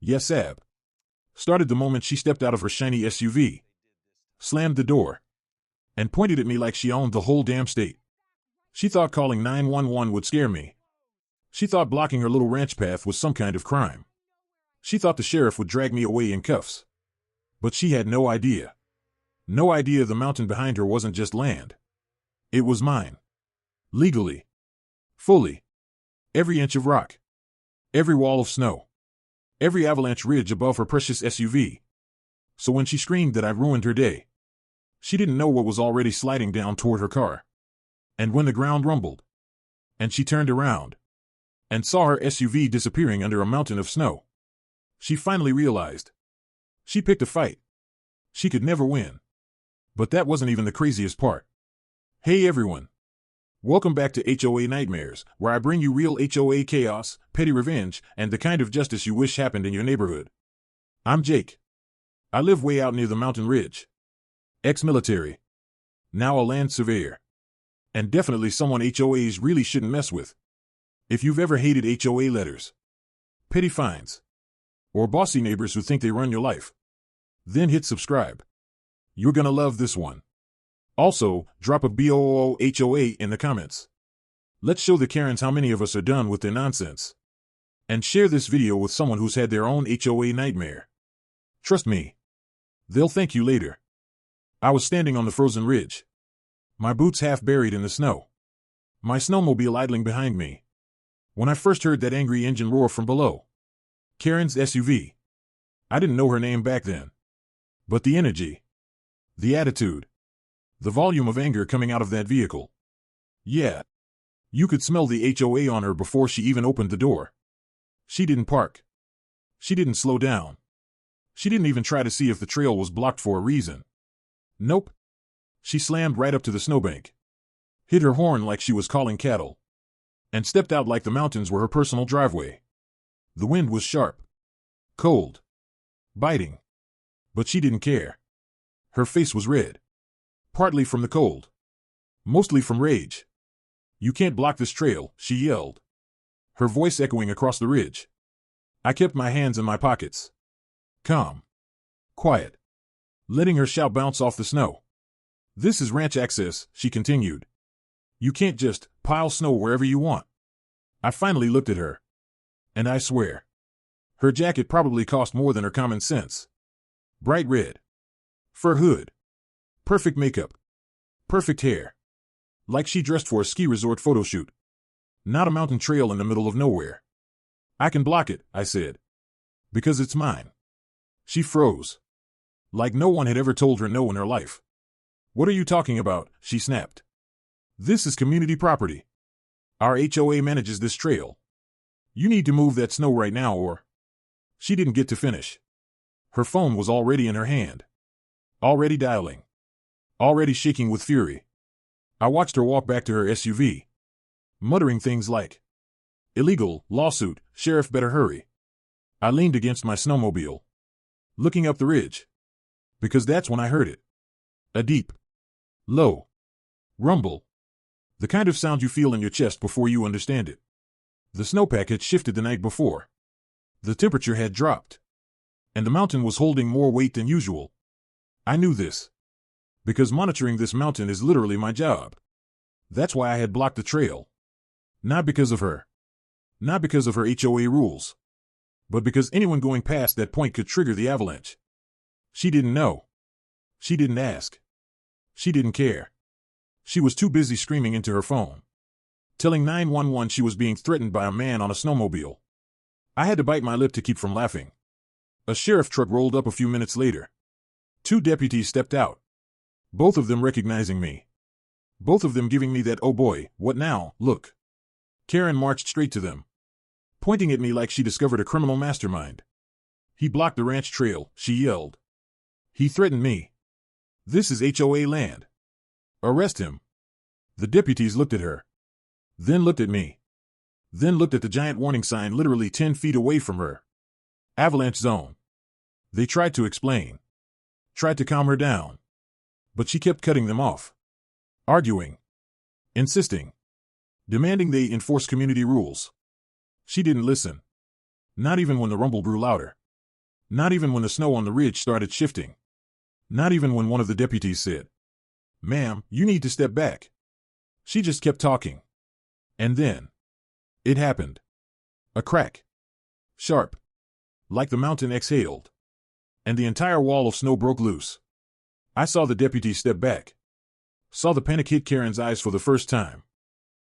Yes, Ab. Started the moment she stepped out of her shiny SUV, slammed the door, and pointed at me like she owned the whole damn state. She thought calling 911 would scare me. She thought blocking her little ranch path was some kind of crime. She thought the sheriff would drag me away in cuffs. But she had no idea. No idea the mountain behind her wasn't just land. It was mine. Legally. Fully. Every inch of rock. Every wall of snow. Every avalanche ridge above her precious SUV. So when she screamed that I ruined her day, she didn't know what was already sliding down toward her car. And when the ground rumbled, and she turned around, and saw her SUV disappearing under a mountain of snow, she finally realized. She picked a fight. She could never win. But that wasn't even the craziest part. Hey everyone. Welcome back to HOA Nightmares, where I bring you real HOA chaos, petty revenge, and the kind of justice you wish happened in your neighborhood. I'm Jake. I live way out near the mountain ridge. Ex-military. Now a land surveyor. And definitely someone HOAs really shouldn't mess with. If you've ever hated HOA letters, petty fines, or bossy neighbors who think they run your life, then hit subscribe. You're gonna love this one. Also, drop a BOOO HOA in the comments. Let's show the Karens how many of us are done with their nonsense. And share this video with someone who's had their own HOA nightmare. Trust me. They'll thank you later. I was standing on the frozen ridge, my boots half buried in the snow, my snowmobile idling behind me, when I first heard that angry engine roar from below. Karen's SUV. I didn't know her name back then. But the energy, the attitude, the volume of anger coming out of that vehicle. Yeah. You could smell the HOA on her before she even opened the door. She didn't park. She didn't slow down. She didn't even try to see if the trail was blocked for a reason. Nope. She slammed right up to the snowbank, hit her horn like she was calling cattle, and stepped out like the mountains were her personal driveway. The wind was sharp, cold, biting, but she didn't care. Her face was red, partly from the cold, mostly from rage. You can't block this trail, she yelled, her voice echoing across the ridge. I kept my hands in my pockets. Calm. Quiet. Letting her shout bounce off the snow. This is ranch access, she continued. You can't just pile snow wherever you want. I finally looked at her. And I swear, her jacket probably cost more than her common sense. Bright red. Fur hood. Perfect makeup. Perfect hair. Like she dressed for a ski resort photo shoot. Not a mountain trail in the middle of nowhere. I can block it, I said. Because it's mine. She froze. Like no one had ever told her no in her life. What are you talking about? She snapped. This is community property. Our HOA manages this trail. You need to move that snow right now or... She didn't get to finish. Her phone was already in her hand. Already dialing. Already shaking with fury. I watched her walk back to her SUV, muttering things like, illegal, lawsuit, sheriff better hurry. I leaned against my snowmobile, looking up the ridge. Because that's when I heard it. A deep, low rumble. The kind of sound you feel in your chest before you understand it. The snowpack had shifted the night before. The temperature had dropped. And the mountain was holding more weight than usual. I knew this. Because monitoring this mountain is literally my job. That's why I had blocked the trail. Not because of her. Not because of her HOA rules. But because anyone going past that point could trigger the avalanche. She didn't know. She didn't ask. She didn't care. She was too busy screaming into her phone, telling 911 she was being threatened by a man on a snowmobile. I had to bite my lip to keep from laughing. A sheriff truck rolled up a few minutes later. 2 deputies stepped out, both of them recognizing me. Both of them giving me that oh boy, what now, look. Karen marched straight to them, pointing at me like she discovered a criminal mastermind. He blocked the ranch trail, she yelled. He threatened me. This is HOA land. Arrest him. The deputies looked at her, then looked at me, then looked at the giant warning sign literally 10 feet away from her. Avalanche zone. They tried to explain, tried to calm her down, but she kept cutting them off, arguing, insisting, demanding they enforce community rules. She didn't listen, not even when the rumble grew louder. Not even when the snow on the ridge started shifting. Not even when one of the deputies said, "Ma'am, you need to step back." She just kept talking. And then, it happened. A crack. Sharp. Like the mountain exhaled. And the entire wall of snow broke loose. I saw the deputy step back. Saw the panic hit Karen's eyes for the first time.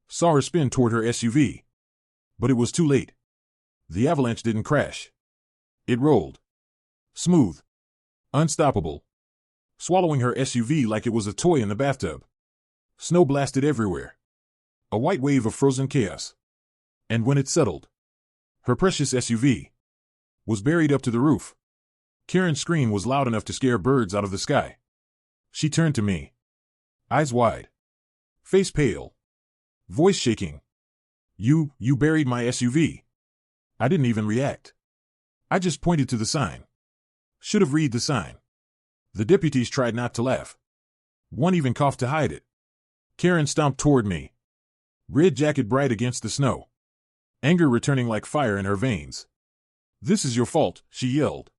Saw her spin toward her SUV. But it was too late. The avalanche didn't crash. It rolled. Smooth. Unstoppable. Swallowing her SUV like it was a toy in the bathtub. Snow blasted everywhere. A white wave of frozen chaos. And when it settled, her precious SUV was buried up to the roof. Karen's scream was loud enough to scare birds out of the sky. She turned to me. Eyes wide. Face pale. Voice shaking. You buried my SUV." I didn't even react. I just pointed to the sign. Should have read the sign. The deputies tried not to laugh. One even coughed to hide it. Karen stomped toward me. Red jacket bright against the snow. Anger returning like fire in her veins. "This is your fault," she yelled.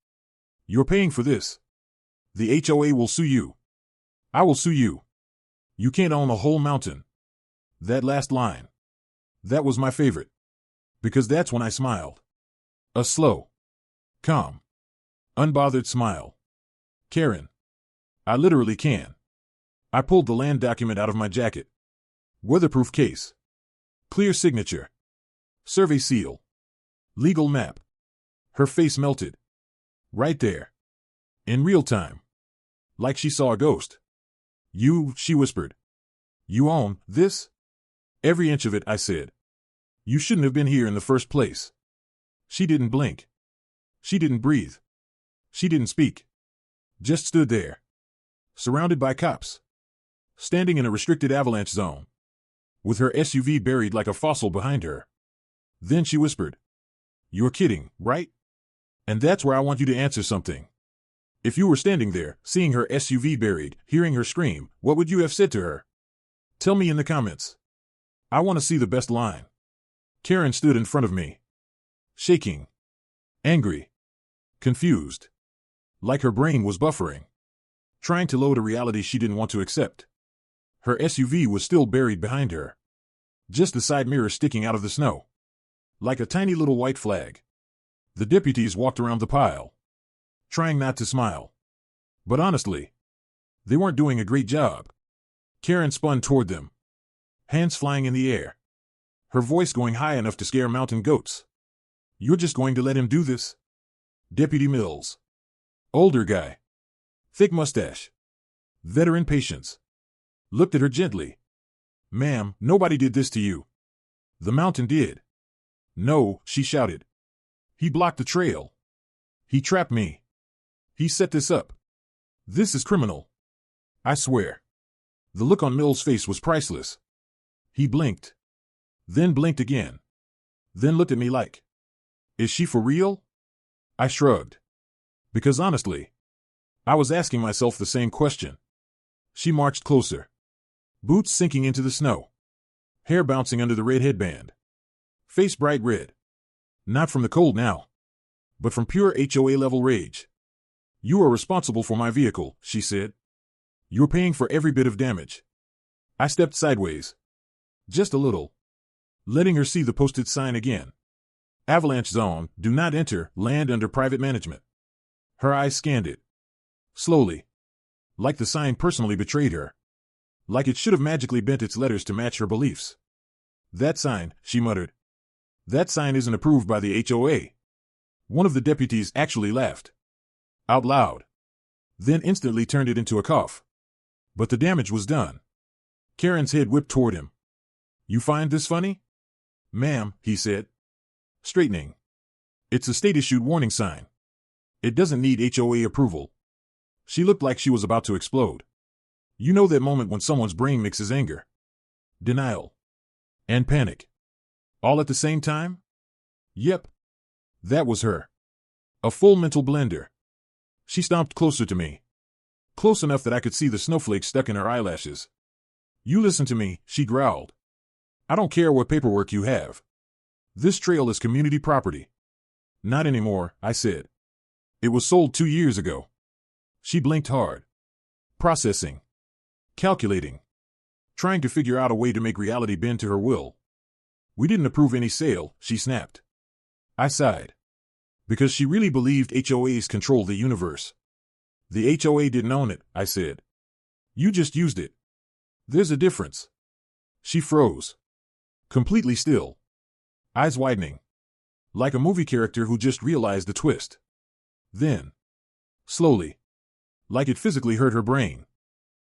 "You're paying for this. The HOA will sue you. I will sue you. You can't own a whole mountain." That last line. That was my favorite. Because that's when I smiled. A slow, calm, unbothered smile. "Karen, I literally can." I pulled the land document out of my jacket. Weatherproof case. Clear signature. Survey seal. Legal map. Her face melted. Right there. In real time. Like she saw a ghost. She whispered. "You own this?" "Every inch of it," I said. "You shouldn't have been here in the first place." She didn't blink. She didn't breathe. She didn't speak. Just stood there. Surrounded by cops. Standing in a restricted avalanche zone. With her SUV buried like a fossil behind her. Then she whispered. "You're kidding, right? And that's where I want you to answer something. If you were standing there, seeing her SUV buried, hearing her scream, what would you have said to her? Tell me in the comments. I want to see the best line." Karen stood in front of me. Shaking. Angry. Confused. Like her brain was buffering. Trying to load a reality she didn't want to accept. Her SUV was still buried behind her. Just the side mirror sticking out of the snow. Like a tiny little white flag. The deputies walked around the pile. Trying not to smile. But honestly, they weren't doing a great job. Karen spun toward them. Hands flying in the air. Her voice going high enough to scare mountain goats. "You're just going to let him do this?" Deputy Mills. Older guy. Thick mustache. Veteran patience. Looked at her gently. "Ma'am, nobody did this to you." "The mountain did." "No," she shouted. "He blocked the trail. He trapped me. He set this up. This is criminal. I swear." The look on Mills' face was priceless. He blinked. Then blinked again. Then looked at me like, "Is she for real?" I shrugged. Because honestly, I was asking myself the same question. She marched closer. Boots sinking into the snow. Hair bouncing under the red headband. Face bright red. Not from the cold now, but from pure HOA-level rage. "You are responsible for my vehicle," she said. "You're paying for every bit of damage." I stepped sideways. Just a little. Letting her see the posted sign again. "Avalanche zone, do not enter, land under private management." Her eyes scanned it. Slowly. Like the sign personally betrayed her. Like it should have magically bent its letters to match her beliefs. "That sign," she muttered. "That sign isn't approved by the HOA." One of the deputies actually laughed. Out loud. Then instantly turned it into a cough. But the damage was done. Karen's head whipped toward him. "You find this funny?" "Ma'am," he said. Straightening. "It's a state-issued warning sign. It doesn't need HOA approval." She looked like she was about to explode. You know that moment when someone's brain mixes anger, denial, and panic. All at the same time? Yep. That was her. A full mental blender. She stomped closer to me. Close enough that I could see the snowflakes stuck in her eyelashes. "You listen to me," she growled. "I don't care what paperwork you have. This trail is community property." "Not anymore," I said. It was sold 2 years ago. She blinked hard. Processing. Calculating. Trying to figure out a way to make reality bend to her will. We didn't approve any sale, she snapped. I sighed. Because she really believed HOAs control the universe. The HOA didn't own it, I said. You just used it. There's a difference. She froze. Completely still. Eyes widening. Like a movie character who just realized the twist. Then, slowly, like it physically hurt her brain,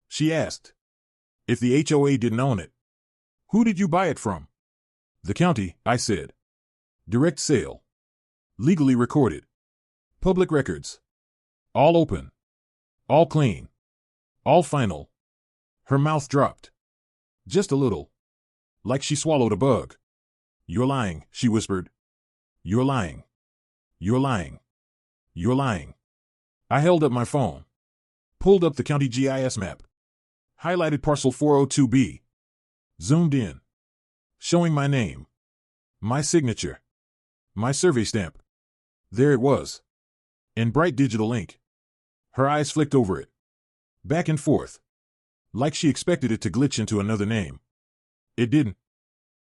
she asked, if the HOA didn't own it, who did you buy it from? The county, I said. Direct sale. Legally recorded. Public records. All open. All clean. All final. Her mouth dropped. Just a little. Like she swallowed a bug. You're lying, she whispered. You're lying. You're lying. You're lying. I held up my phone. Pulled up the county GIS map. Highlighted parcel 402B. Zoomed in. Showing my name. My signature. My survey stamp. There it was. In bright digital ink. Her eyes flicked over it. Back and forth. Like she expected it to glitch into another name. It didn't.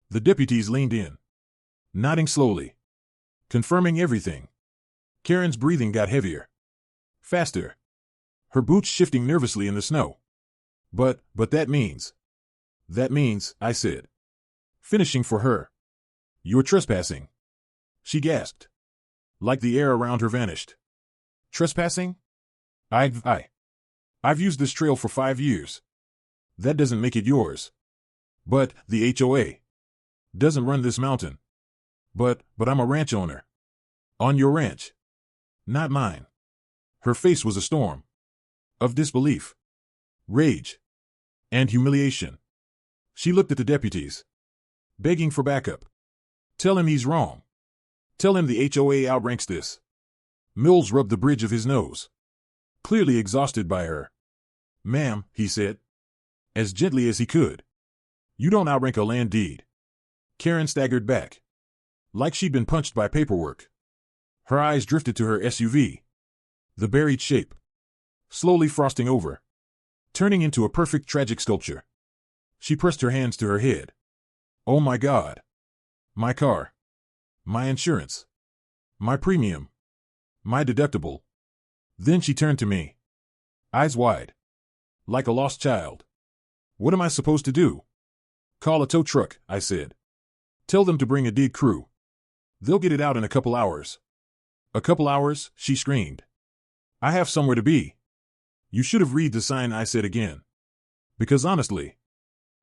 The deputies leaned in. Nodding slowly. Confirming everything. Karen's breathing got heavier. Faster. Her boots shifting nervously in the snow. But that means. That means, I said. Finishing for her. You're trespassing. She gasped. Like the air around her vanished. Trespassing? I've used this trail for 5 years. That doesn't make it yours. But the HOA doesn't run this mountain. But I'm a ranch owner. On your ranch. Not mine. Her face was a storm. Of disbelief. Rage. And humiliation. She looked at the deputies. Begging for backup. Tell him he's wrong. Tell him the HOA outranks this. Mills rubbed the bridge of his nose. Clearly exhausted by her. Ma'am, he said. As gently as he could. You don't outrank a land deed. Karen staggered back. Like she'd been punched by paperwork. Her eyes drifted to her SUV. The buried shape. Slowly frosting over. Turning into a perfect tragic sculpture. She pressed her hands to her head. Oh my God. My car. My insurance. My premium. My deductible. Then she turned to me. Eyes wide. Like a lost child. What am I supposed to do? Call a tow truck, I said. Tell them to bring a dig crew. They'll get it out in a couple hours. A couple hours, she screamed. I have somewhere to be. You should have read the sign, I said again. Because honestly,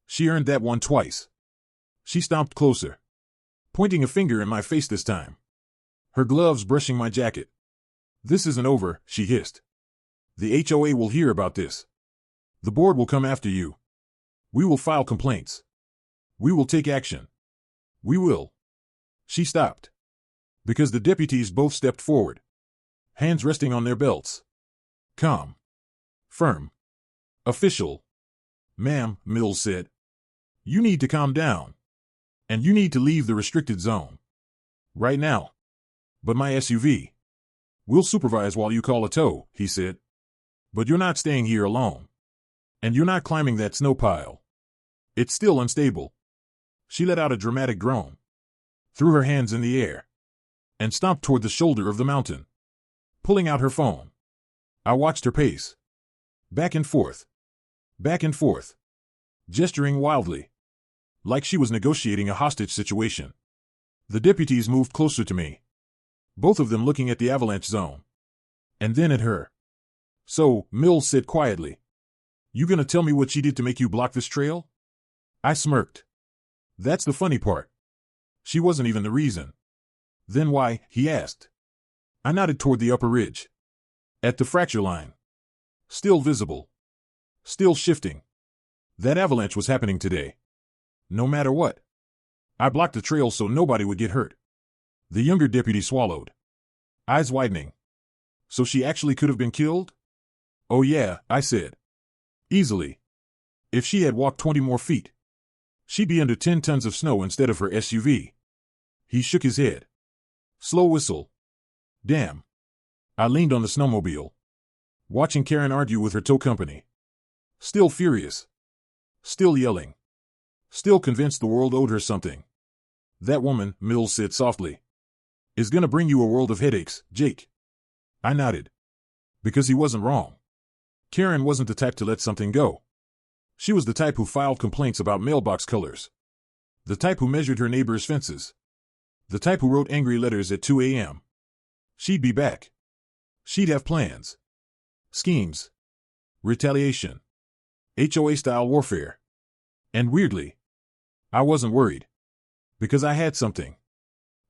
she earned that one twice. She stomped closer. Pointing a finger in my face this time. Her gloves brushing my jacket. This isn't over, she hissed. The HOA will hear about this. The board will come after you. We will file complaints. We will take action. We will. She stopped. Because the deputies both stepped forward. Hands resting on their belts. Calm. Firm. Official. Ma'am, Mills said. You need to calm down. And you need to leave the restricted zone. Right now. But my SUV. We'll supervise while you call a tow, he said. But you're not staying here alone. And you're not climbing that snow pile. It's still unstable. She let out a dramatic groan. Threw her hands in the air. And stomped toward the shoulder of the mountain. Pulling out her phone. I watched her pace. Back and forth. Back and forth. Gesturing wildly. Like she was negotiating a hostage situation. The deputies moved closer to me. Both of them looking at the avalanche zone. And then at her. So, Mills said quietly. You gonna tell me what she did to make you block this trail? I smirked. That's the funny part. She wasn't even the reason. Then why, he asked. I nodded toward the upper ridge. At the fracture line. Still visible. Still shifting. That avalanche was happening today. No matter what. I blocked the trail so nobody would get hurt. The younger deputy swallowed. Eyes widening. So she actually could have been killed? Oh yeah, I said. Easily. If she had walked 20 more feet. She'd be under 10 tons of snow instead of her SUV. He shook his head. Slow whistle. Damn. I leaned on the snowmobile, watching Karen argue with her tow company. Still furious. Still yelling. Still convinced the world owed her something. That woman, Mills said softly, is gonna bring you a world of headaches, Jake. I nodded. Because he wasn't wrong. Karen wasn't the type to let something go. She was the type who filed complaints about mailbox colors. The type who measured her neighbor's fences. The type who wrote angry letters at 2 a.m. She'd be back. She'd have plans. Schemes. Retaliation. HOA-style warfare. And weirdly, I wasn't worried. Because I had something.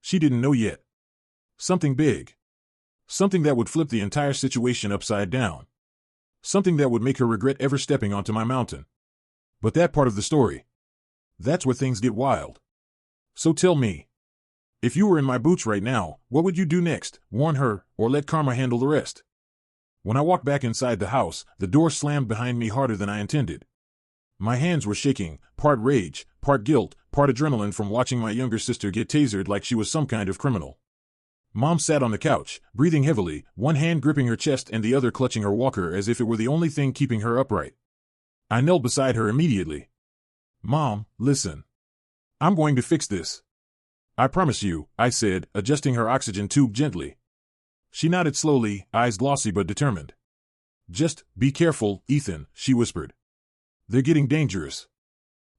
She didn't know yet. Something big. Something that would flip the entire situation upside down. Something that would make her regret ever stepping onto my mountain. But that part of the story. That's where things get wild. So tell me. If you were in my boots right now, what would you do next? Warn her, or let karma handle the rest? When I walked back inside the house, the door slammed behind me harder than I intended. My hands were shaking, part rage, part guilt, part adrenaline from watching my younger sister get tasered like she was some kind of criminal. Mom sat on the couch, breathing heavily, one hand gripping her chest and the other clutching her walker as if it were the only thing keeping her upright. I knelt beside her immediately. Mom, listen. I'm going to fix this. I promise you, I said, adjusting her oxygen tube gently. She nodded slowly, eyes glossy but determined. Just be careful, Ethan, she whispered. They're getting dangerous.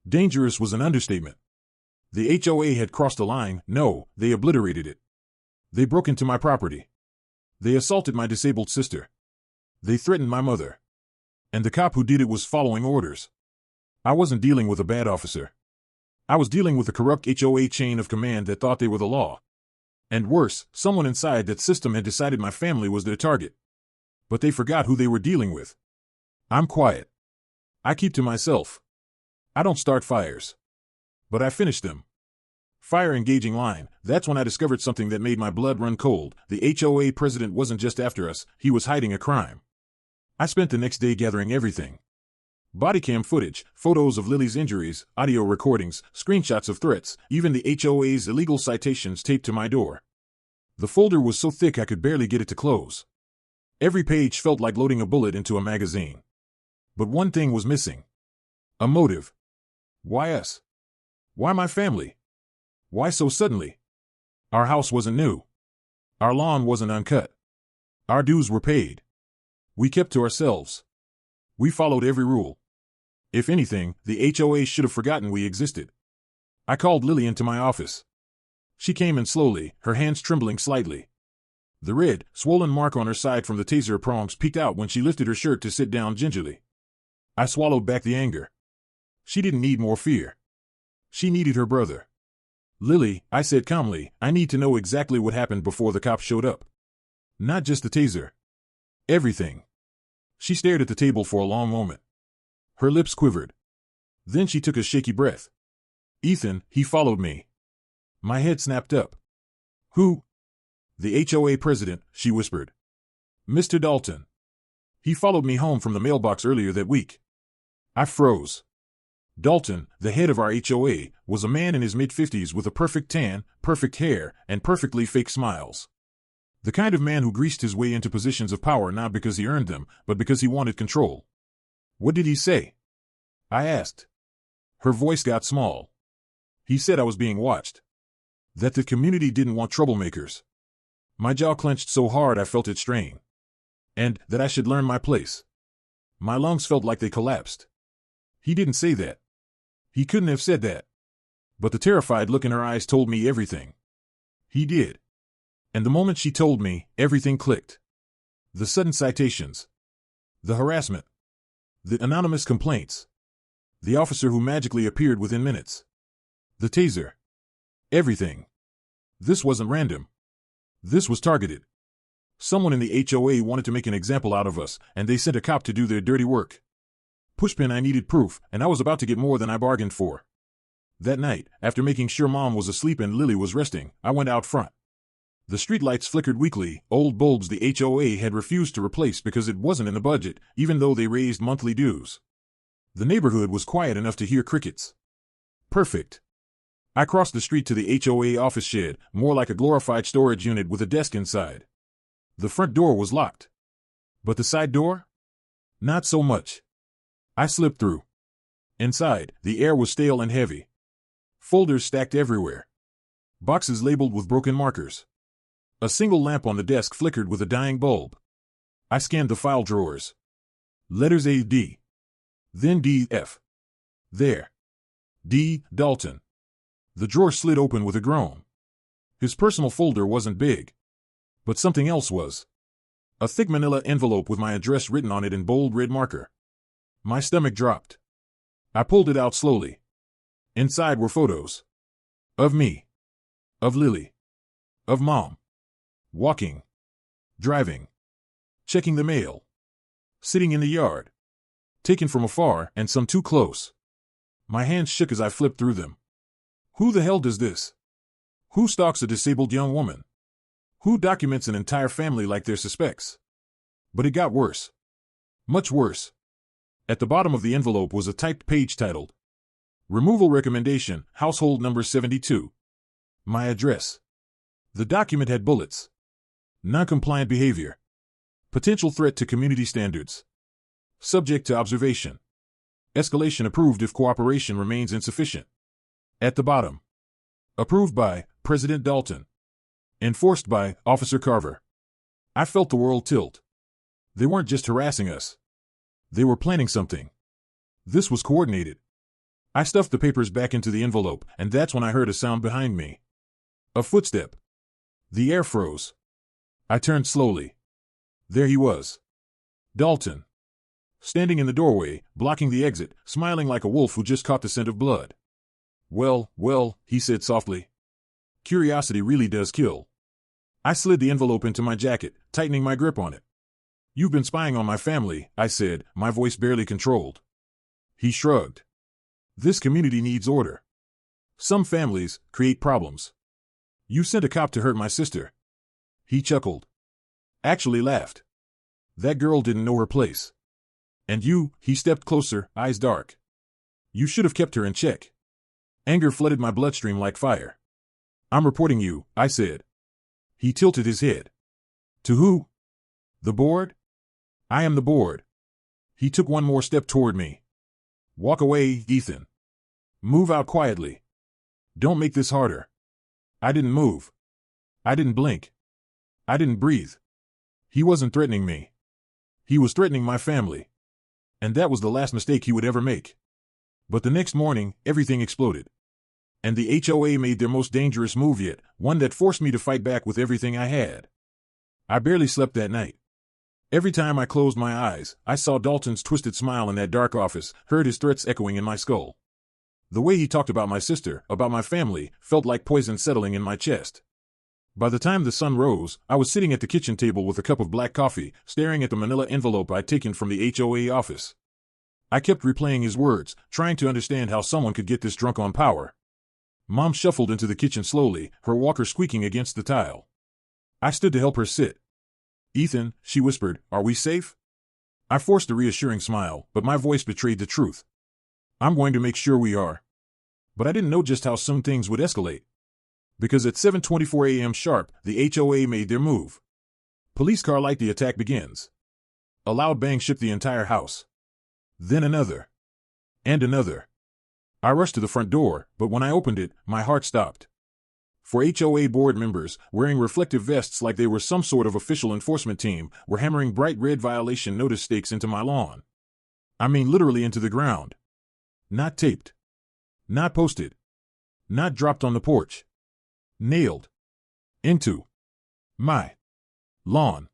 Dangerous was an understatement. The HOA had crossed a line. No, they obliterated it. They broke into my property. They assaulted my disabled sister. They threatened my mother. And the cop who did it was following orders. I wasn't dealing with a bad officer. I was dealing with a corrupt HOA chain of command that thought they were the law. And worse, someone inside that system had decided my family was their target. But they forgot who they were dealing with. I'm quiet. I keep to myself. I don't start fires. But I finish them. Fire engaging line, that's when I discovered something that made my blood run cold. The HOA president wasn't just after us, he was hiding a crime. I spent the next day gathering everything. Bodycam footage, photos of Lily's injuries, audio recordings, screenshots of threats, even the HOA's illegal citations taped to my door. The folder was so thick I could barely get it to close. Every page felt like loading a bullet into a magazine. But one thing was missing. A motive. Why us? Why my family? Why so suddenly? Our house wasn't new. Our lawn wasn't uncut. Our dues were paid. We kept to ourselves. We followed every rule. If anything, the HOA should have forgotten we existed. I called Lily into my office. She came in slowly, her hands trembling slightly. The red, swollen mark on her side from the taser prongs peeked out when she lifted her shirt to sit down gingerly. I swallowed back the anger. She didn't need more fear. She needed her brother. Lily, I said calmly, I need to know exactly what happened before the cops showed up. Not just the taser. Everything. She stared at the table for a long moment. Her lips quivered. Then she took a shaky breath. Ethan, he followed me. My head snapped up. Who? The HOA president, she whispered. Mr. Dalton. He followed me home from the mailbox earlier that week. I froze. Dalton, the head of our HOA, was a man in his mid-50s with a perfect tan, perfect hair, and perfectly fake smiles. The kind of man who greased his way into positions of power not because he earned them, but because he wanted control. What did he say? I asked. Her voice got small. He said I was being watched. That the community didn't want troublemakers. My jaw clenched so hard I felt it strain. And that I should learn my place. My lungs felt like they collapsed. He didn't say that. He couldn't have said that. But the terrified look in her eyes told me everything. He did. And the moment she told me, everything clicked. The sudden citations. The harassment. The anonymous complaints. The officer who magically appeared within minutes. The taser. Everything. This wasn't random. This was targeted. Someone in the HOA wanted to make an example out of us, and they sent a cop to do their dirty work. Pushpin, I needed proof, and I was about to get more than I bargained for. That night, after making sure Mom was asleep and Lily was resting, I went out front. The streetlights flickered weakly, old bulbs the HOA had refused to replace because it wasn't in the budget, even though they raised monthly dues. The neighborhood was quiet enough to hear crickets. Perfect. I crossed the street to the HOA office shed, more like a glorified storage unit with a desk inside. The front door was locked. But the side door? Not so much. I slipped through. Inside, the air was stale and heavy. Folders stacked everywhere. Boxes labeled with broken markers. A single lamp on the desk flickered with a dying bulb. I scanned the file drawers. Letters A, D. Then D, F. There. D, Dalton. The drawer slid open with a groan. His personal folder wasn't big. But something else was. A thick manila envelope with my address written on it in bold red marker. My stomach dropped. I pulled it out slowly. Inside were photos. Of me. Of Lily. Of Mom. Walking. Driving. Checking the mail. Sitting in the yard. Taken from afar and some too close. My hands shook as I flipped through them. Who the hell does this? Who stalks a disabled young woman? Who documents an entire family like they're suspects? But it got worse. Much worse. At the bottom of the envelope was a typed page titled, Removal Recommendation, Household Number 72. My address. The document had bullets. Non-compliant behavior. Potential threat to community standards. Subject to observation. Escalation approved if cooperation remains insufficient. At the bottom. Approved by President Dalton. Enforced by Officer Carver. I felt the world tilt. They weren't just harassing us. They were planning something. This was coordinated. I stuffed the papers back into the envelope, and that's when I heard a sound behind me. A footstep. The air froze. I turned slowly. There he was. Dalton. Standing in the doorway, blocking the exit, smiling like a wolf who just caught the scent of blood. Well, he said softly. Curiosity really does kill. I slid the envelope into my jacket, tightening my grip on it. You've been spying on my family, I said, my voice barely controlled. He shrugged. This community needs order. Some families create problems. You sent a cop to hurt my sister. He chuckled. Actually laughed. That girl didn't know her place. And you, he stepped closer, eyes dark. You should have kept her in check. Anger flooded my bloodstream like fire. I'm reporting you, I said. He tilted his head. To who? The board? I am the board. He took one more step toward me. Walk away, Ethan. Move out quietly. Don't make this harder. I didn't move. I didn't blink. I didn't breathe. He wasn't threatening me. He was threatening my family. And that was the last mistake he would ever make. But the next morning, everything exploded. And the HOA made their most dangerous move yet, one that forced me to fight back with everything I had. I barely slept that night. Every time I closed my eyes, I saw Dalton's twisted smile in that dark office, heard his threats echoing in my skull. The way he talked about my sister, about my family, felt like poison settling in my chest. By the time the sun rose, I was sitting at the kitchen table with a cup of black coffee, staring at the manila envelope I'd taken from the HOA office. I kept replaying his words, trying to understand how someone could get this drunk on power. Mom shuffled into the kitchen slowly, her walker squeaking against the tile. I stood to help her sit. Ethan, she whispered, are we safe? I forced a reassuring smile, but my voice betrayed the truth. I'm going to make sure we are. But I didn't know just how soon things would escalate. Because at 7:24 a.m. sharp, the HOA made their move. Police car like the attack begins. A loud bang shook the entire house. Then another. And another. I rushed to the front door, but when I opened it, my heart stopped. 4 HOA board members, wearing reflective vests like they were some sort of official enforcement team, were hammering bright red violation notice stakes into my lawn. I mean literally into the ground. Not taped. Not posted. Not dropped on the porch. Nailed. Into my lawn.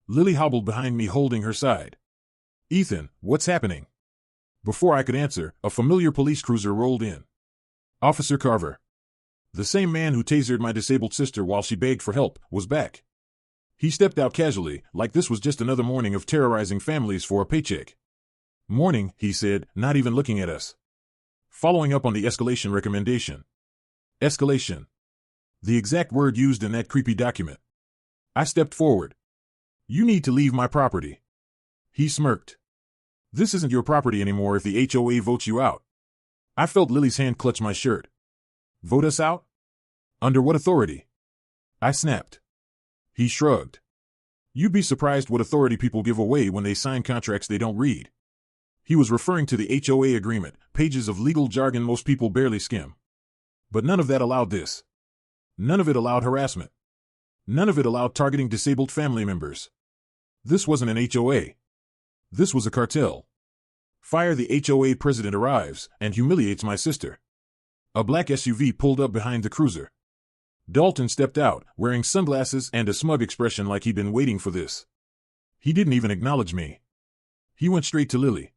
Lily hobbled behind me holding her side. Ethan, what's happening? Before I could answer, a familiar police cruiser rolled in. Officer Carver. The same man who tasered my disabled sister while she begged for help, was back. He stepped out casually, like this was just another morning of terrorizing families for a paycheck. Morning, he said, not even looking at us. Following up on the escalation recommendation. Escalation. The exact word used in that creepy document. I stepped forward. You need to leave my property. He smirked. This isn't your property anymore if the HOA votes you out. I felt Lily's hand clutch my shirt. Vote us out? Under what authority? I snapped. He shrugged. You'd be surprised what authority people give away when they sign contracts they don't read. He was referring to the HOA agreement, pages of legal jargon most people barely skim. But none of that allowed this. None of it allowed harassment. None of it allowed targeting disabled family members. This wasn't an HOA. This was a cartel. Fire the HOA president arrives and humiliates my sister. A black SUV pulled up behind the cruiser. Dalton stepped out, wearing sunglasses and a smug expression like he'd been waiting for this. He didn't even acknowledge me. He went straight to Lily.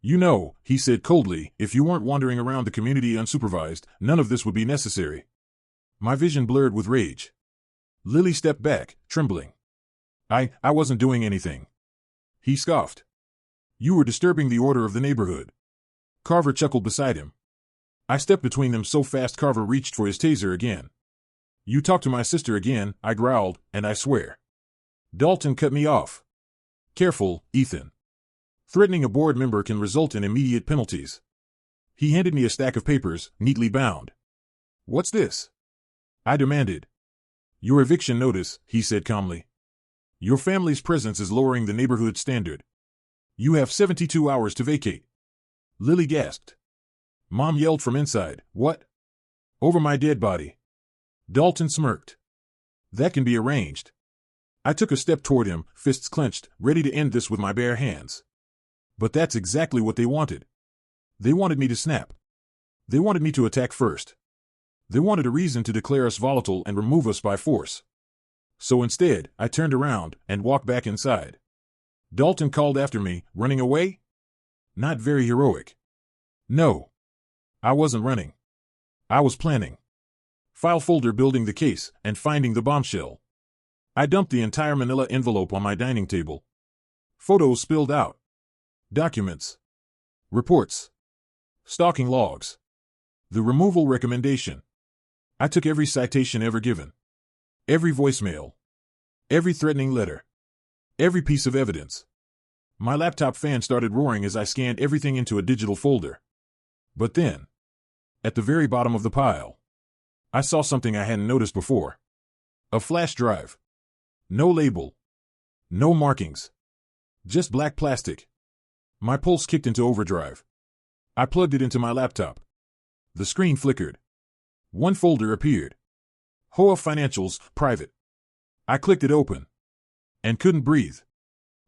You know, he said coldly, if you weren't wandering around the community unsupervised, none of this would be necessary. My vision blurred with rage. Lily stepped back, trembling. I wasn't doing anything. He scoffed. You were disturbing the order of the neighborhood. Carver chuckled beside him. I stepped between them so fast Carver reached for his taser again. You talk to my sister again, I growled, and I swear. Dalton cut me off. Careful, Ethan. Threatening a board member can result in immediate penalties. He handed me a stack of papers, neatly bound. What's this? I demanded. Your eviction notice, he said calmly. Your family's presence is lowering the neighborhood standard. You have 72 hours to vacate. Lily gasped. Mom yelled from inside, what? Over my dead body. Dalton smirked. That can be arranged. I took a step toward him, fists clenched, ready to end this with my bare hands. But that's exactly what they wanted. They wanted me to snap. They wanted me to attack first. They wanted a reason to declare us volatile and remove us by force. So instead, I turned around and walked back inside. Dalton called after me, running away? Not very heroic. No. I wasn't running. I was planning. File folder building the case and finding the bombshell. I dumped the entire manila envelope on my dining table. Photos spilled out. Documents. Reports. Stalking logs. The removal recommendation. I took every citation ever given. Every voicemail. Every threatening letter. Every piece of evidence. My laptop fan started roaring as I scanned everything into a digital folder. But then, at the very bottom of the pile, I saw something I hadn't noticed before. A flash drive. No label. No markings. Just black plastic. My pulse kicked into overdrive. I plugged it into my laptop. The screen flickered. One folder appeared. HOA Financials, Private. I clicked it open. And couldn't breathe.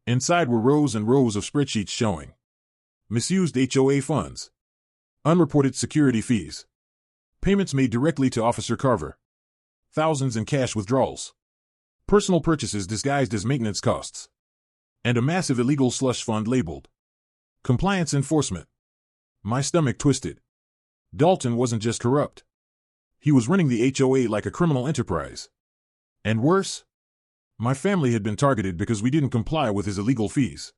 Inside were rows and rows of spreadsheets showing misused HOA funds. Unreported security fees. Payments made directly to Officer Carver. Thousands in cash withdrawals. Personal purchases disguised as maintenance costs. And a massive illegal slush fund labeled Compliance Enforcement. My stomach twisted. Dalton wasn't just corrupt. He was running the HOA like a criminal enterprise. And worse, my family had been targeted because we didn't comply with his illegal fees.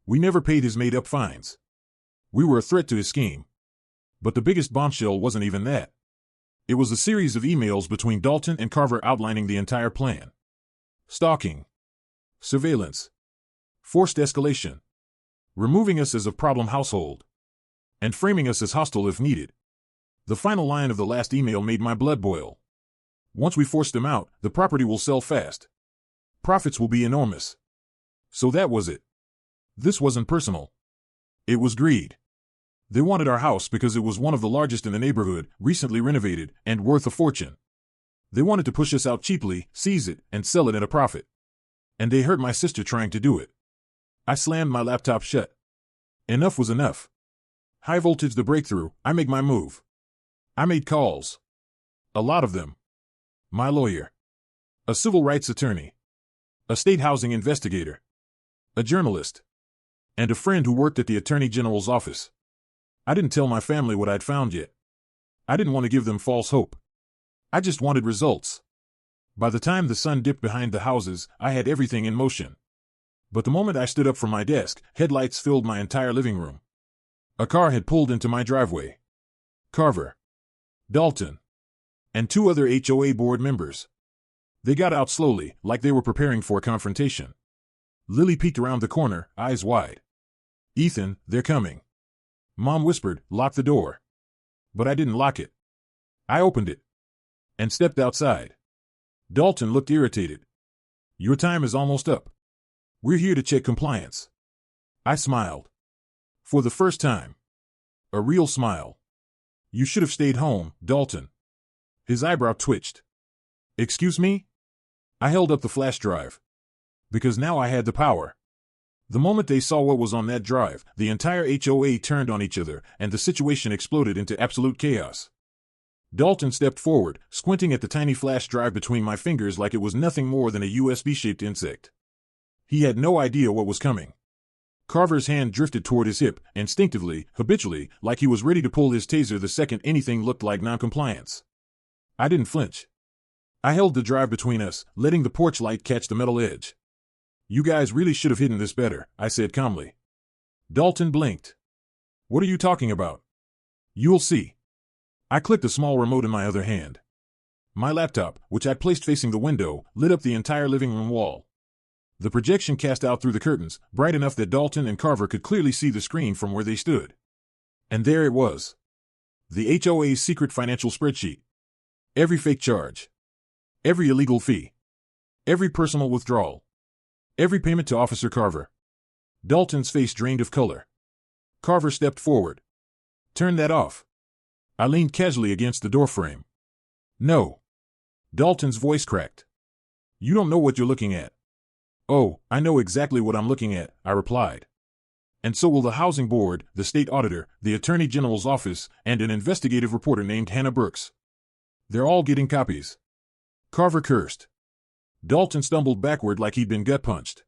We never paid his made-up fines. We were a threat to his scheme. But the biggest bombshell wasn't even that. It was a series of emails between Dalton and Carver outlining the entire plan. Stalking. Surveillance. Forced escalation. Removing us as a problem household. And framing us as hostile if needed. The final line of the last email made my blood boil. Once we force them out, the property will sell fast. Profits will be enormous. So that was it. This wasn't personal. It was greed. They wanted our house because it was one of the largest in the neighborhood, recently renovated, and worth a fortune. They wanted to push us out cheaply, seize it, and sell it at a profit. And they hurt my sister trying to do it. I slammed my laptop shut. Enough was enough. High voltage the breakthrough, I make my move. I made calls. A lot of them. My lawyer. A civil rights attorney. A state housing investigator. A journalist. And a friend who worked at the Attorney General's office. I didn't tell my family what I'd found yet. I didn't want to give them false hope. I just wanted results. By the time the sun dipped behind the houses, I had everything in motion. But the moment I stood up from my desk, headlights filled my entire living room. A car had pulled into my driveway. Carver. Dalton. And 2 other HOA board members. They got out slowly, like they were preparing for a confrontation. Lily peeked around the corner, eyes wide. Ethan, they're coming. Mom whispered, lock the door. But I didn't lock it. I opened it. And stepped outside. Dalton looked irritated. Your time is almost up. We're here to check compliance. I smiled. For the first time. A real smile. You should have stayed home, Dalton. His eyebrow twitched. Excuse me? I held up the flash drive. Because now I had the power. The moment they saw what was on that drive, the entire HOA turned on each other, and the situation exploded into absolute chaos. Dalton stepped forward, squinting at the tiny flash drive between my fingers like it was nothing more than a USB-shaped insect. He had no idea what was coming. Carver's hand drifted toward his hip, instinctively, habitually, like he was ready to pull his taser the second anything looked like noncompliance. I didn't flinch. I held the drive between us, letting the porch light catch the metal edge. You guys really should have hidden this better, I said calmly. Dalton blinked. What are you talking about? You'll see. I clicked a small remote in my other hand. My laptop, which I placed facing the window, lit up the entire living room wall. The projection cast out through the curtains, bright enough that Dalton and Carver could clearly see the screen from where they stood. And there it was. The HOA's secret financial spreadsheet. Every fake charge. Every illegal fee. Every personal withdrawal. Every payment to Officer Carver. Dalton's face drained of color. Carver stepped forward. Turn that off. I leaned casually against the doorframe. No. Dalton's voice cracked. You don't know what you're looking at. Oh, I know exactly what I'm looking at, I replied. And so will the Housing Board, the State Auditor, the Attorney General's office, and an investigative reporter named Hannah Brooks. They're all getting copies. Carver cursed. Dalton stumbled backward like he'd been gut-punched.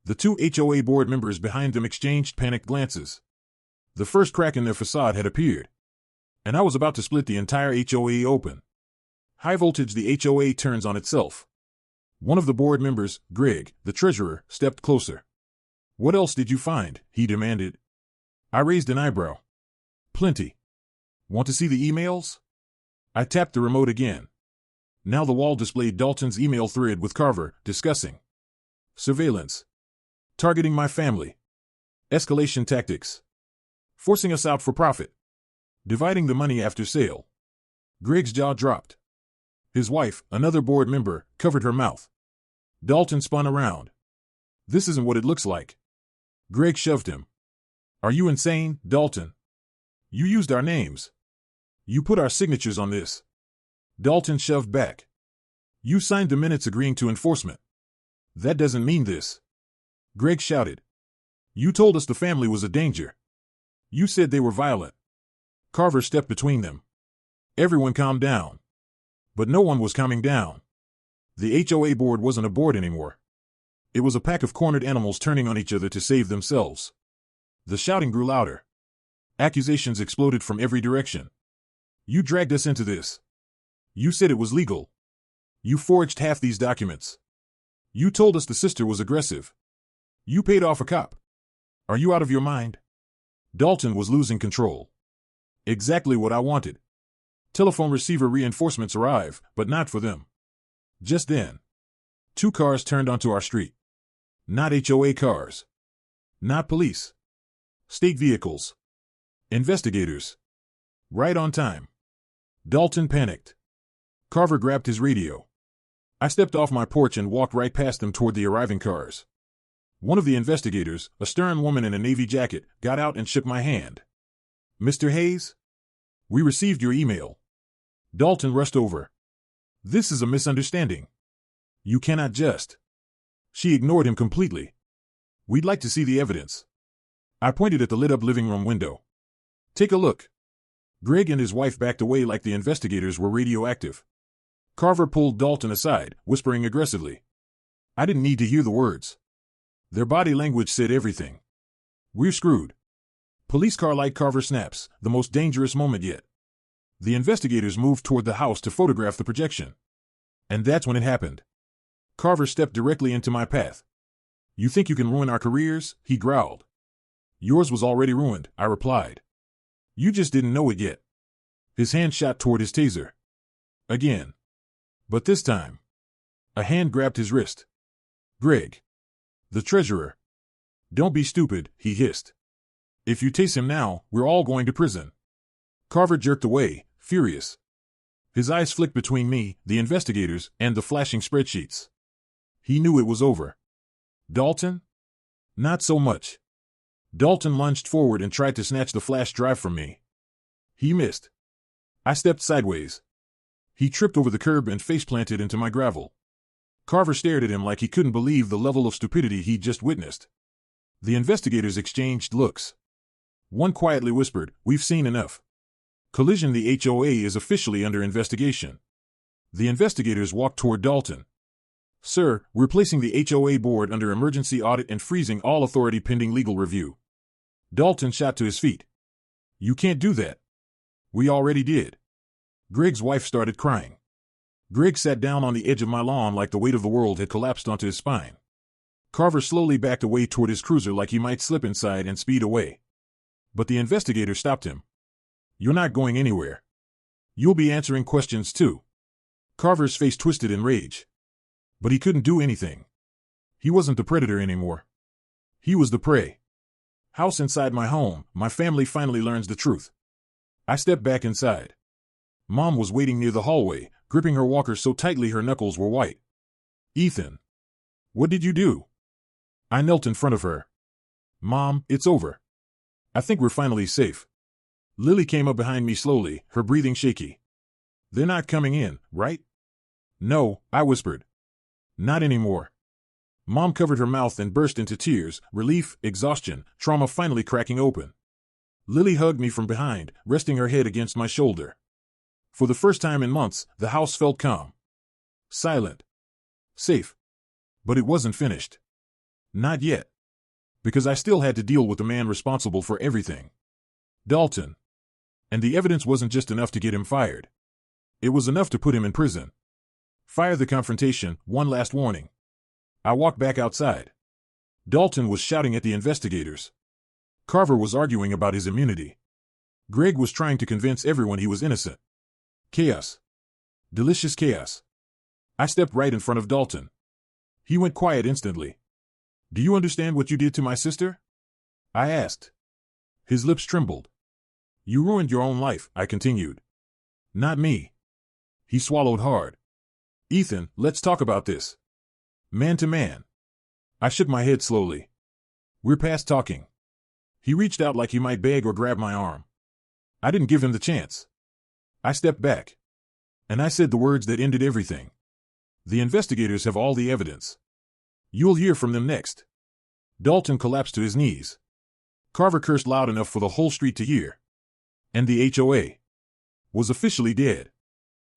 The two HOA board members behind them exchanged panicked glances. The first crack in their facade had appeared. And I was about to split the entire HOA open. High voltage, the HOA turns on itself. One of the board members, Greg, the treasurer, stepped closer. What else did you find? He demanded. I raised an eyebrow. Plenty. Want to see the emails? I tapped the remote again. Now the wall displayed Dalton's email thread with Carver, discussing surveillance, targeting my family, escalation tactics, forcing us out for profit, dividing the money after sale. Greg's jaw dropped. His wife, another board member, covered her mouth. Dalton spun around. This isn't what it looks like. Greg shoved him. Are you insane, Dalton? You used our names. You put our signatures on this. Dalton shoved back. You signed the minutes agreeing to enforcement. That doesn't mean this. Greg shouted. You told us the family was a danger. You said they were violent. Carver stepped between them. Everyone calmed down. But no one was calming down. The HOA board wasn't a board anymore. It was a pack of cornered animals turning on each other to save themselves. The shouting grew louder. Accusations exploded from every direction. You dragged us into this. You said it was legal. You forged half these documents. You told us the sister was aggressive. You paid off a cop. Are you out of your mind? Dalton was losing control. Exactly what I wanted. Telephone receiver reinforcements arrive, but not for them. Just then, two cars turned onto our street. Not HOA cars. Not police. State vehicles. Investigators. Right on time. Dalton panicked. Carver grabbed his radio. I stepped off my porch and walked right past them toward the arriving cars. One of the investigators, a stern woman in a navy jacket, got out and shook my hand. Mr. Hayes? We received your email. Dalton rushed over. This is a misunderstanding. You cannot just. She ignored him completely. We'd like to see the evidence. I pointed at the lit-up living room window. Take a look. Greg and his wife backed away like the investigators were radioactive. Carver pulled Dalton aside, whispering aggressively. I didn't need to hear the words. Their body language said everything. We're screwed. Police car light. Carver snaps, the most dangerous moment yet. The investigators moved toward the house to photograph the projection. And that's when it happened. Carver stepped directly into my path. You think you can ruin our careers? He growled. Yours was already ruined, I replied. You just didn't know it yet. His hand shot toward his taser. Again. But this time, a hand grabbed his wrist. Greg. The treasurer. Don't be stupid, he hissed. If you tase him now, we're all going to prison. Carver jerked away, furious. His eyes flicked between me, the investigators, and the flashing spreadsheets. He knew it was over. Dalton? Not so much. Dalton lunged forward and tried to snatch the flash drive from me. He missed. I stepped sideways. He tripped over the curb and face-planted into my gravel. Carver stared at him like he couldn't believe the level of stupidity he'd just witnessed. The investigators exchanged looks. One quietly whispered, "We've seen enough. Collision. The HOA is officially under investigation." The investigators walked toward Dalton. "Sir, we're placing the HOA board under emergency audit and freezing all authority pending legal review." Dalton shot to his feet. "You can't do that." "We already did." Greg's wife started crying. Greg sat down on the edge of my lawn like the weight of the world had collapsed onto his spine. Carver slowly backed away toward his cruiser like he might slip inside and speed away. But the investigator stopped him. "You're not going anywhere. You'll be answering questions too." Carver's face twisted in rage. But he couldn't do anything. He wasn't the predator anymore. He was the prey. House inside my home, my family finally learns the truth. I stepped back inside. Mom was waiting near the hallway, gripping her walker so tightly her knuckles were white. "Ethan, what did you do?" I knelt in front of her. "Mom, it's over. I think we're finally safe." Lily came up behind me slowly, her breathing shaky. "They're not coming in, right?" "No," I whispered. "Not anymore." Mom covered her mouth and burst into tears, relief, exhaustion, trauma finally cracking open. Lily hugged me from behind, resting her head against my shoulder. For the first time in months, the house felt calm. Silent. Safe. But it wasn't finished. Not yet. Because I still had to deal with the man responsible for everything. Dalton. And the evidence wasn't just enough to get him fired. It was enough to put him in prison. Fire the confrontation, one last warning. I walked back outside. Dalton was shouting at the investigators. Carver was arguing about his immunity. Greg was trying to convince everyone he was innocent. Chaos. Delicious chaos. I stepped right in front of Dalton. He went quiet instantly. "Do you understand what you did to my sister?" I asked. His lips trembled. "You ruined your own life," I continued. "Not me." He swallowed hard. "Ethan, let's talk about this. Man to man." I shook my head slowly. "We're past talking." He reached out like he might beg or grab my arm. I didn't give him the chance. I stepped back. And I said the words that ended everything. "The investigators have all the evidence. You'll hear from them next." Dalton collapsed to his knees. Carver cursed loud enough for the whole street to hear. And the HOA was officially dead.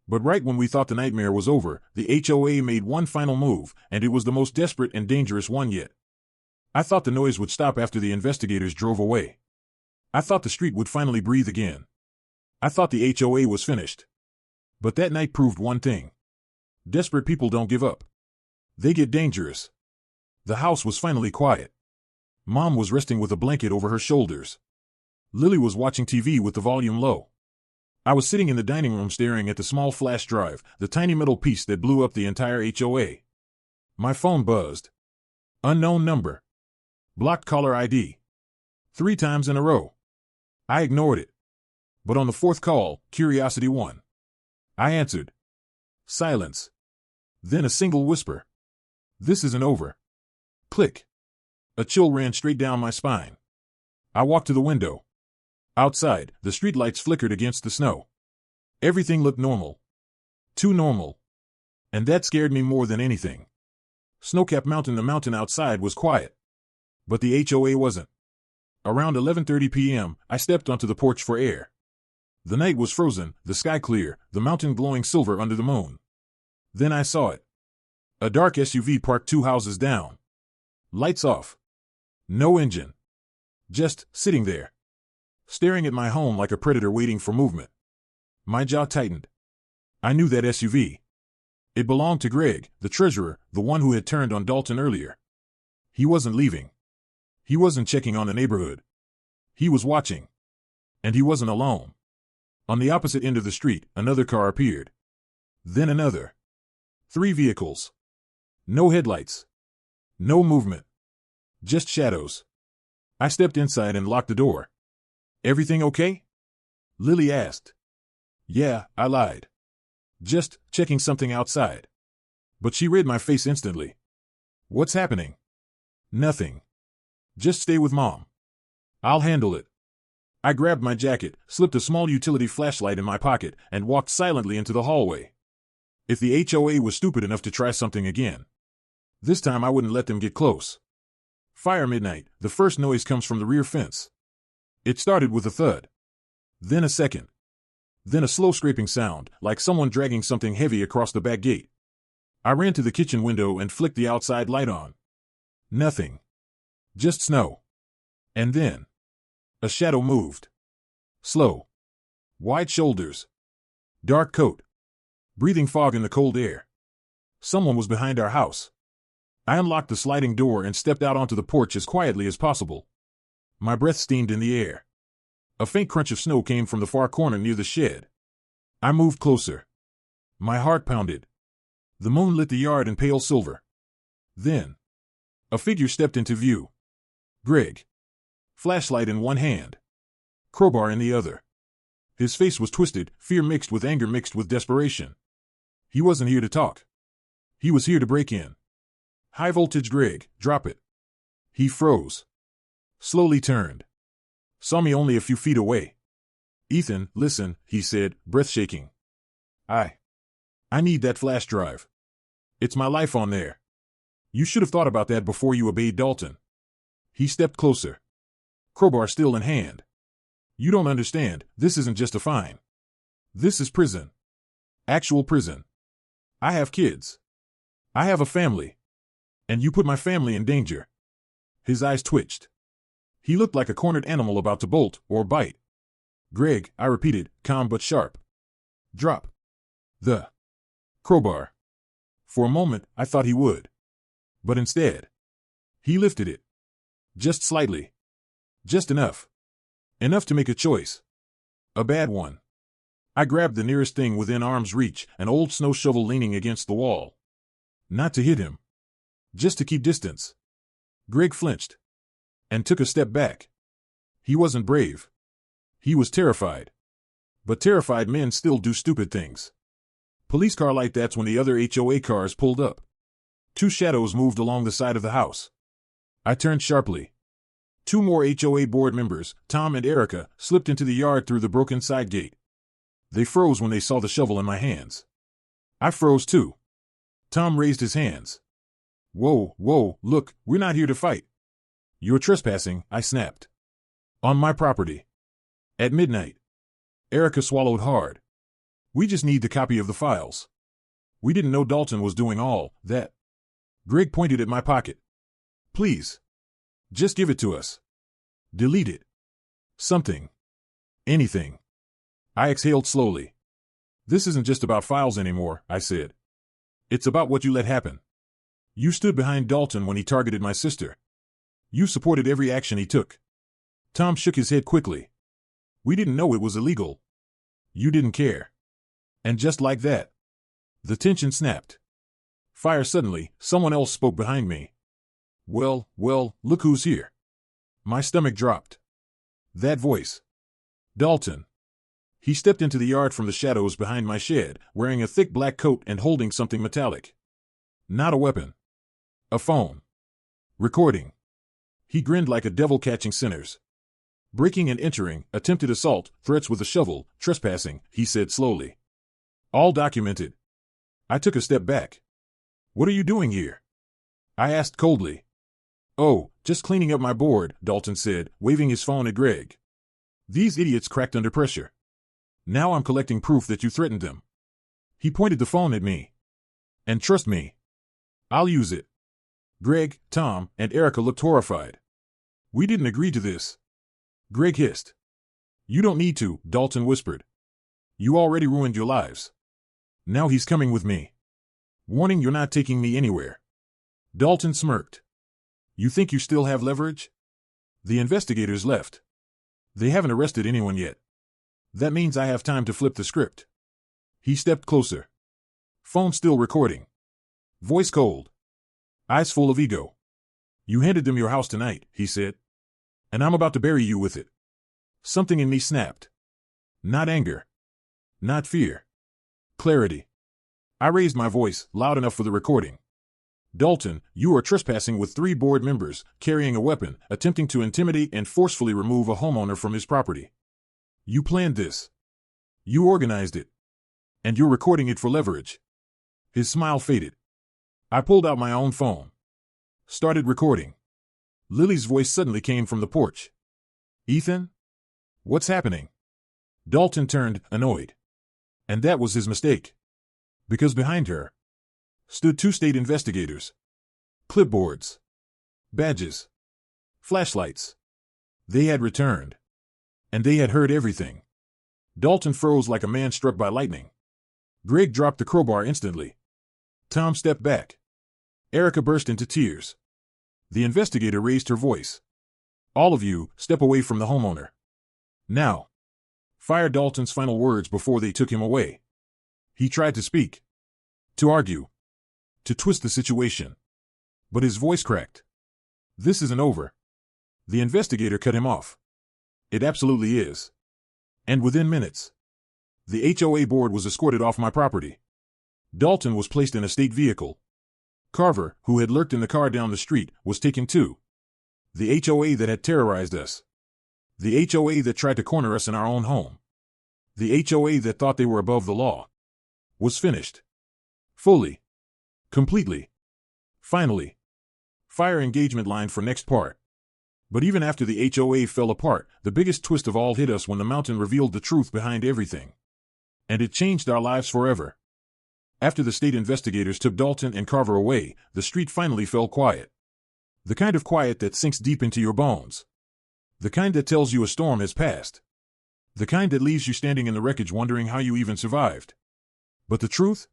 But right when we thought the nightmare was over, the HOA made one final move, and it was the most desperate and dangerous one yet. I thought the noise would stop after the investigators drove away. I thought the street would finally breathe again. I thought the HOA was finished. But that night proved one thing. Desperate people don't give up. They get dangerous. The house was finally quiet. Mom was resting with a blanket over her shoulders. Lily was watching TV with the volume low. I was sitting in the dining room staring at the small flash drive, the tiny metal piece that blew up the entire HOA. My phone buzzed. Unknown number. Blocked caller ID. 3 times in a row. I ignored it. But on the 4th call, curiosity won. I answered. Silence. Then a single whisper. "This isn't over." Click. A chill ran straight down my spine. I walked to the window. Outside, the streetlights flickered against the snow. Everything looked normal. Too normal. And that scared me more than anything. Snowcapped Mountain, the mountain outside, was quiet. But the HOA wasn't. Around 11:30 p.m., I stepped onto the porch for air. The night was frozen, the sky clear, the mountain glowing silver under the moon. Then I saw it. A dark SUV parked 2 houses down. Lights off. No engine. Just sitting there. Staring at my home like a predator waiting for movement. My jaw tightened. I knew that SUV. It belonged to Greg, the treasurer, the one who had turned on Dalton earlier. He wasn't leaving. He wasn't checking on the neighborhood. He was watching. And he wasn't alone. On the opposite end of the street, another car appeared. Then another. 3 vehicles. No headlights. No movement. Just shadows. I stepped inside and locked the door. "Everything okay?" Lily asked. "Yeah," I lied. "Just checking something outside." But she read my face instantly. What's happening? Nothing. Just stay with Mom. I'll handle it. I grabbed my jacket, slipped a small utility flashlight in my pocket, and walked silently into the hallway. If the HOA was stupid enough to try something again, this time I wouldn't let them get close. Fire midnight, the first noise comes from the rear fence. It started with a thud. Then a second. Then a slow scraping sound, like someone dragging something heavy across the back gate. I ran to the kitchen window and flicked the outside light on. Nothing. Just snow. And then a shadow moved. Slow. Wide shoulders. Dark coat. Breathing fog in the cold air. Someone was behind our house. I unlocked the sliding door and stepped out onto the porch as quietly as possible. My breath steamed in the air. A faint crunch of snow came from the far corner near the shed. I moved closer. My heart pounded. The moon lit the yard in pale silver. Then a figure stepped into view. Greg. Flashlight in one hand. Crowbar in the other. His face was twisted, fear mixed with anger mixed with desperation. He wasn't here to talk. He was here to break in. High voltage Greg, drop it. He froze. Slowly turned. Saw me only a few feet away. Ethan, listen, he said, breath shaking. I need that flash drive. It's my life on there. You should have thought about that before you obeyed Dalton. He stepped closer. Crowbar still in hand. You don't understand, this isn't just a fine. This is prison. Actual prison. I have kids. I have a family. And you put my family in danger. His eyes twitched. He looked like a cornered animal about to bolt or bite. Greg, I repeated, calm but sharp. Drop the crowbar. For a moment, I thought he would. But instead, he lifted it. Just slightly. Just enough. Enough to make a choice. A bad one. I grabbed the nearest thing within arm's reach, an old snow shovel leaning against the wall. Not to hit him. Just to keep distance. Greg flinched. And took a step back. He wasn't brave. He was terrified. But terrified men still do stupid things. Police car like that's when the other HOA cars pulled up. Two shadows moved along the side of the house. I turned sharply. Two more HOA board members, Tom and Erica, slipped into the yard through the broken side gate. They froze when they saw the shovel in my hands. I froze too. Tom raised his hands. Whoa, look, we're not here to fight. You're trespassing, I snapped. On my property. At midnight. Erica swallowed hard. We just need the copy of the files. We didn't know Dalton was doing all that. Greg pointed at my pocket. Please. Just give it to us. Delete it. Something. Anything. I exhaled slowly. This isn't just about files anymore, I said. It's about what you let happen. You stood behind Dalton when he targeted my sister. You supported every action he took. Tom shook his head quickly. We didn't know it was illegal. You didn't care. And just like that, the tension snapped. Fire suddenly, someone else spoke behind me. Well, look who's here. My stomach dropped. That voice. Dalton. He stepped into the yard from the shadows behind my shed, wearing a thick black coat and holding something metallic. Not a weapon. A phone. Recording. He grinned like a devil catching sinners. Breaking and entering, attempted assault, threats with a shovel, trespassing, he said slowly. All documented. I took a step back. What are you doing here? I asked coldly. Oh, just cleaning up my board, Dalton said, waving his phone at Greg. These idiots cracked under pressure. Now I'm collecting proof that you threatened them. He pointed the phone at me. And trust me. I'll use it. Greg, Tom, and Erica looked horrified. We didn't agree to this. Greg hissed. You don't need to, Dalton whispered. You already ruined your lives. Now he's coming with me. Warning, you're not taking me anywhere. Dalton smirked. You think you still have leverage? The investigators left. They haven't arrested anyone yet. That means I have time to flip the script. He stepped closer. Phone still recording. Voice cold. Eyes full of ego. You handed them your house tonight, he said. And I'm about to bury you with it. Something in me snapped. Not anger. Not fear. Clarity. I raised my voice, loud enough for the recording. Dalton, you are trespassing with 3 board members, carrying a weapon, attempting to intimidate and forcefully remove a homeowner from his property. You planned this. You organized it. And you're recording it for leverage. His smile faded. I pulled out my own phone. Started recording. Lily's voice suddenly came from the porch. Ethan? What's happening? Dalton turned, annoyed. And that was his mistake. Because behind her stood 2 state investigators. Clipboards. Badges. Flashlights. They had returned. And they had heard everything. Dalton froze like a man struck by lightning. Greg dropped the crowbar instantly. Tom stepped back. Erica burst into tears. The investigator raised her voice. All of you, step away from the homeowner. Now. Fire Dalton's final words before they took him away. He tried to speak. To argue. To twist the situation. But his voice cracked. This isn't over. The investigator cut him off. It absolutely is. And within minutes, the HOA board was escorted off my property. Dalton was placed in a state vehicle. Carver, who had lurked in the car down the street, was taken too. The HOA that had terrorized us. The HOA that tried to corner us in our own home. The HOA that thought they were above the law. Was finished. Fully. Completely. Finally. Fire engagement line for next part. But even after the HOA fell apart, the biggest twist of all hit us when the mountain revealed the truth behind everything. And it changed our lives forever. After the state investigators took Dalton and Carver away, the street finally fell quiet. The kind of quiet that sinks deep into your bones. The kind that tells you a storm has passed. The kind that leaves you standing in the wreckage wondering how you even survived. But the truth?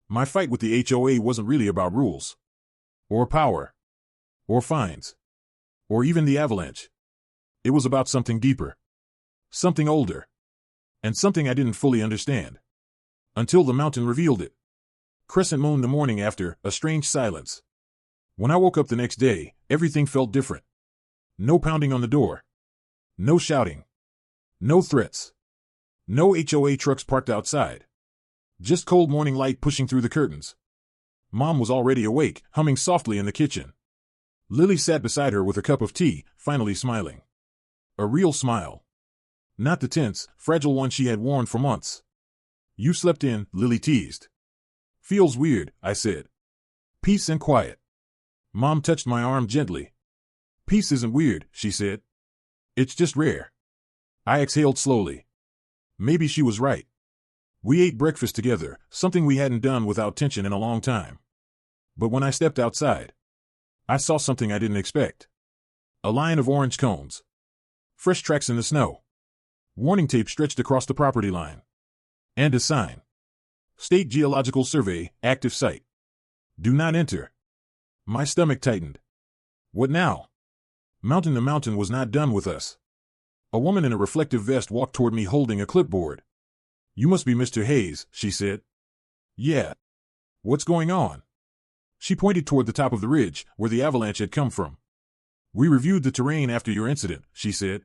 My fight with the HOA wasn't really about rules. Or power. Or fines. Or even the Avalanche. It was about something deeper. Something older. And something I didn't fully understand. Until the mountain revealed it. Crescent moon the morning after, a strange silence. When I woke up the next day, everything felt different. No pounding on the door. No shouting. No threats. No HOA trucks parked outside. Just cold morning light pushing through the curtains. Mom was already awake, humming softly in the kitchen. Lily sat beside her with a cup of tea, finally smiling. A real smile. Not the tense, fragile one she had worn for months. You slept in, Lily teased. Feels weird, I said. Peace and quiet. Mom touched my arm gently. Peace isn't weird, she said. It's just rare. I exhaled slowly. Maybe she was right. We ate breakfast together, something we hadn't done without tension in a long time. But when I stepped outside, I saw something I didn't expect. A line of orange cones. Fresh tracks in the snow. Warning tape stretched across the property line. And a sign. State Geological Survey, active site. Do not enter. My stomach tightened. What now? The mountain was not done with us. A woman in a reflective vest walked toward me holding a clipboard. You must be Mr. Hayes, she said. Yeah. What's going on? She pointed toward the top of the ridge, where the avalanche had come from. We reviewed the terrain after your incident, she said.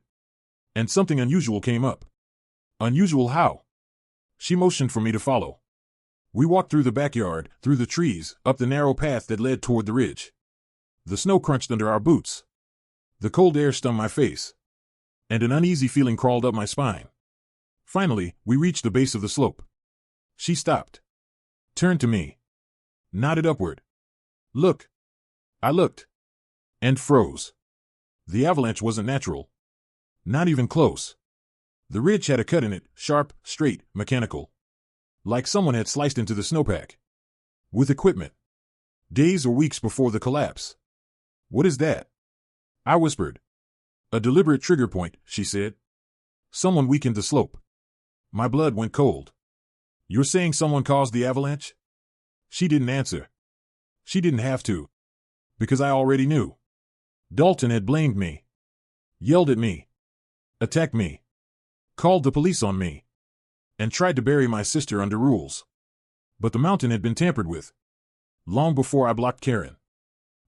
And something unusual came up. Unusual how? She motioned for me to follow. We walked through the backyard, through the trees, up the narrow path that led toward the ridge. The snow crunched under our boots. The cold air stung my face. And an uneasy feeling crawled up my spine. Finally, we reached the base of the slope. She stopped. Turned to me. Nodded upward. Look. I looked. And froze. The avalanche wasn't natural. Not even close. The ridge had a cut in it, sharp, straight, mechanical. Like someone had sliced into the snowpack. With equipment. Days or weeks before the collapse. What is that? I whispered. A deliberate trigger point, she said. Someone weakened the slope. My blood went cold. You're saying someone caused the avalanche? She didn't answer. She didn't have to. Because I already knew. Dalton had blamed me. Yelled at me. Attacked me. Called the police on me. And tried to bury my sister under rules. But the mountain had been tampered with. Long before I blocked Karen.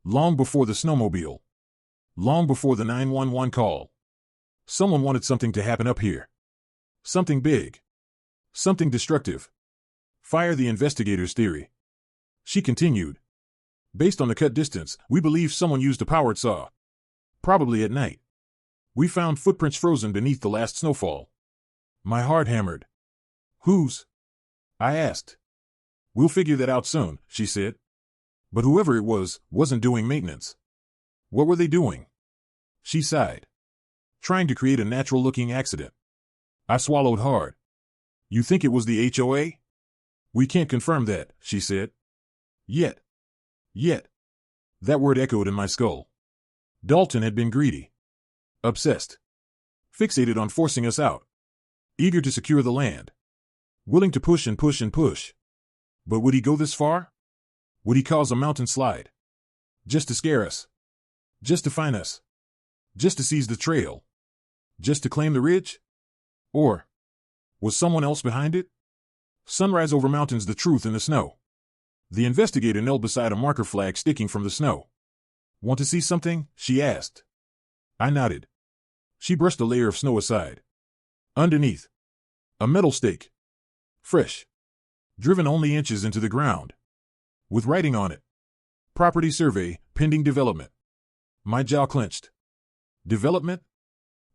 Long before the snowmobile. Long before the 911 call. Someone wanted something to happen up here. Something big. Something destructive. Fire the investigator's theory. She continued. Based on the cut distance, we believe someone used a powered saw. Probably at night. We found footprints frozen beneath the last snowfall. My heart hammered. Whose? I asked. We'll figure that out soon, she said. But whoever it was, wasn't doing maintenance. What were they doing? She sighed. Trying to create a natural-looking accident. I swallowed hard. You think it was the HOA? We can't confirm that, she said. Yet. That word echoed in my skull. Dalton had been greedy. Obsessed. Fixated on forcing us out. Eager to secure the land. Willing to push and push and push. But would he go this far? Would he cause a mountain slide? Just to scare us. Just to find us. Just to seize the trail. Just to claim the ridge? Or was someone else behind it? Sunrise over mountains, the truth in the snow. The investigator knelt beside a marker flag sticking from the snow. Want to see something? She asked. I nodded. She brushed a layer of snow aside. Underneath. A metal stake. Fresh. Driven only inches into the ground. With writing on it. Property survey, pending development. My jaw clenched. Development?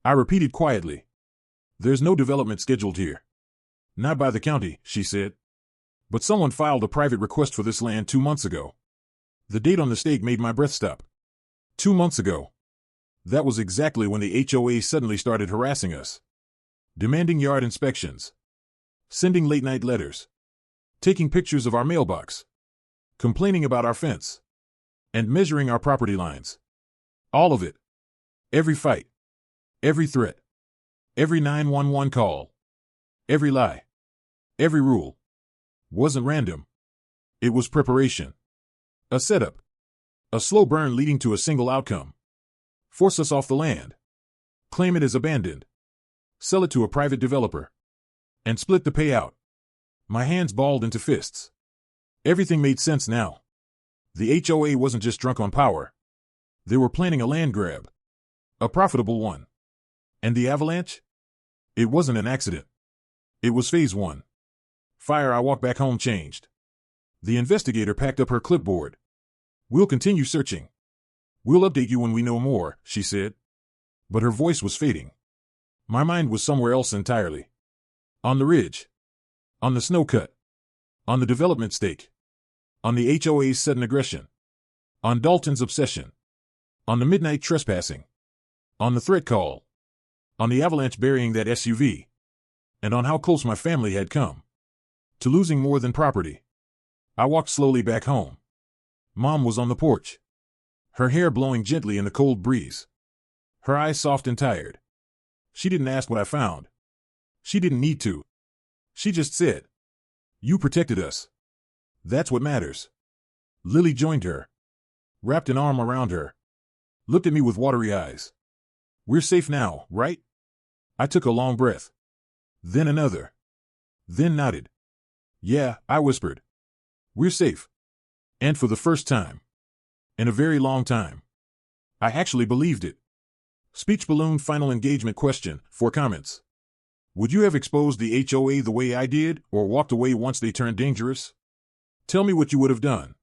I repeated quietly. There's no development scheduled here. Not by the county, she said. But someone filed a private request for this land 2 months ago. The date on the stake made my breath stop. 2 months ago. That was exactly when the HOA suddenly started harassing us. Demanding yard inspections. Sending late-night letters. Taking pictures of our mailbox. Complaining about our fence. And measuring our property lines. All of it. Every fight. Every threat. Every 911 call. Every lie. Every rule. Wasn't random. It was preparation. A setup. A slow burn leading to a single outcome. Force us off the land. Claim it as abandoned. Sell it to a private developer. And split the payout. My hands balled into fists. Everything made sense now. The HOA wasn't just drunk on power. They were planning a land grab. A profitable one. And the Avalanche? It wasn't an accident. It was phase 1. Fire. I walked back home changed. The investigator packed up her clipboard. We'll continue searching. We'll update you when we know more, she said. But her voice was fading. My mind was somewhere else entirely. On the ridge. On the snow cut. On the development stake. On the HOA's sudden aggression. On Dalton's obsession. On the midnight trespassing. On the threat call. On the Avalanche burying that SUV. And on how close my family had come. To losing more than property. I walked slowly back home. Mom was on the porch. Her hair blowing gently in the cold breeze. Her eyes soft and tired. She didn't ask what I found. She didn't need to. She just said, "You protected us. That's what matters." Lily joined her. Wrapped an arm around her. Looked at me with watery eyes. "We're safe now, right?" I took a long breath. Then another. Then nodded. "Yeah," I whispered. "We're safe." And for the first time. In a very long time. I actually believed it. Speech balloon. Final engagement question, for comments. Would you have exposed the HOA the way I did, or walked away once they turned dangerous? Tell me what you would have done.